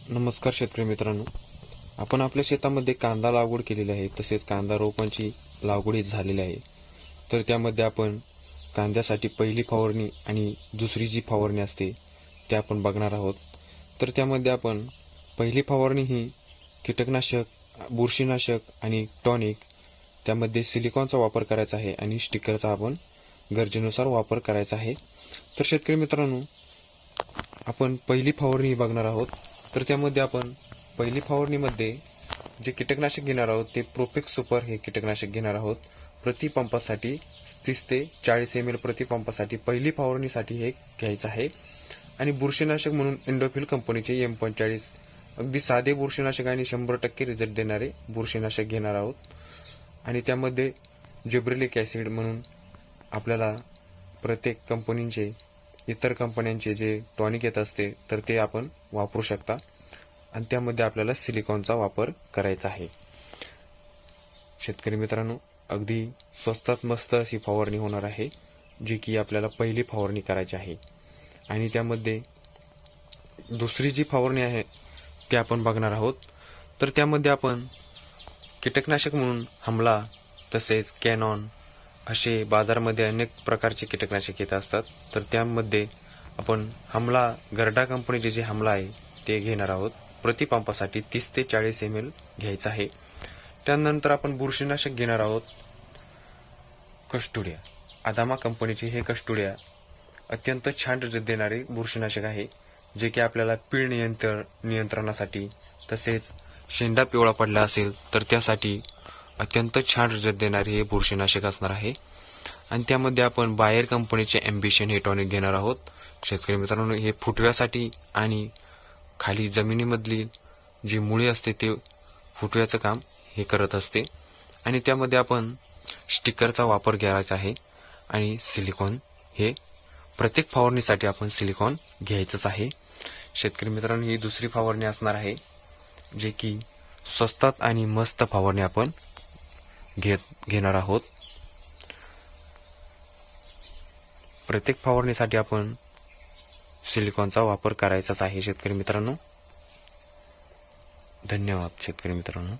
नमस्कार शेतकरी मित्रांनो, आपण आपल्या शेतामध्ये कांदा लागवड केलेली आहे. तसेच कांदा रोपांची लागवड झालेली आहे. तर त्यामध्ये आपण कांद्यासाठी पहिली फवारणी आणि दुसरी जी फवारणी असते ते आपण बघणार आहोत. तर त्यामध्ये आपण पहिली फवारणी ही कीटकनाशक, बुरशीनाशक आणि टॉनिक, त्यामध्ये सिलिकॉनचा वापर करायचा आहे आणि स्टिकरचा आपण गरजेनुसार वापर करायचा आहे. तर शेतकरी मित्रांनो, आपण पहिली फवारणी बघणार आहोत. तर त्यामध्ये आपण पहिली फवारणीमध्ये जे कीटकनाशक घेणार आहोत ते प्रोफेक्स सुपर हे कीटकनाशक घेणार आहोत. प्रति पंपासाठी 30 ते 40 ml प्रति पंपासाठी पहिली फवारणीसाठी हे घ्यायचं आहे. आणि बुरशीनाशक म्हणून इंडोफिल कंपनीचे M45 अगदी साधे बुरशीनाशक आणि 100% रिझल्ट देणारे बुरशीनाशक घेणार आहोत. आणि त्यामध्ये जिब्रेलिक ॲसिड म्हणून आपल्याला प्रत्येक कंपनीचे, इतर कंपन्यांचे जे टॉनिक येत असते तर ते आपण वापरू शकता. आणि त्यामध्ये आपल्याला सिलिकॉनचा वापर करायचा आहे. शेतकरी मित्रांनो, अगदी स्वस्तात मस्त अशी फवारणी होणार आहे, जी की आपल्याला पहिली फवारणी करायची आहे. आणि त्यामध्ये दुसरी जी फवारणी आहे ते आपण बघणार आहोत. तर त्यामध्ये आपण कीटकनाशक म्हणून हमला, तसेच कॅनॉन असे बाजारामध्ये अनेक प्रकारचे कीटकनाशक येत असतात. तर त्यामध्ये आपण हमला, गरडा कंपनीचे जे हमला आहे ते घेणार आहोत. प्रति पंपासाठी 30 ते 40 ml घ्यायचं आहे. त्यानंतर आपण बुरशीनाशक घेणार आहोत. कस्टोडिया, अदामा कंपनीचे हे कस्टोडिया अत्यंत छान रिझल्ट देणारे बुरशीनाशक आहे, जे की आपल्याला पीळ नियंत्रणासाठी, तसेच शेंडा पिवळा पडला असेल तर त्यासाठी अत्यंत छान रिझल्ट देणारे हे बुरशीनाशक असणार आहे. आणि त्यामध्ये आपण बायर कंपनीचे ॲम्बिशन हे टॉनिक घेणार आहोत. शेतकरी मित्रांनो, हे फुटव्यासाठी आणि खाली जमिनीमधली जी मुळे असते ते फुटव्याचं काम हे करत असते. आणि त्यामध्ये आपण स्टिकरचा वापर करायचा आहे. आणि सिलिकॉन हे प्रत्येक फवारणीसाठी आपण सिलिकॉन घ्यायचंच आहे. शेतकरी मित्रांनो, ही दुसरी फवारणी असणार आहे, जे की स्वस्तात आणि मस्त फवारणी आपण घेणार आहोत. प्रत्येक फवारणीसाठी आपण सिलिकॉनचा वापर करायचाच आहे. शेतकरी मित्रांनो, धन्यवाद शेतकरी मित्रांनो.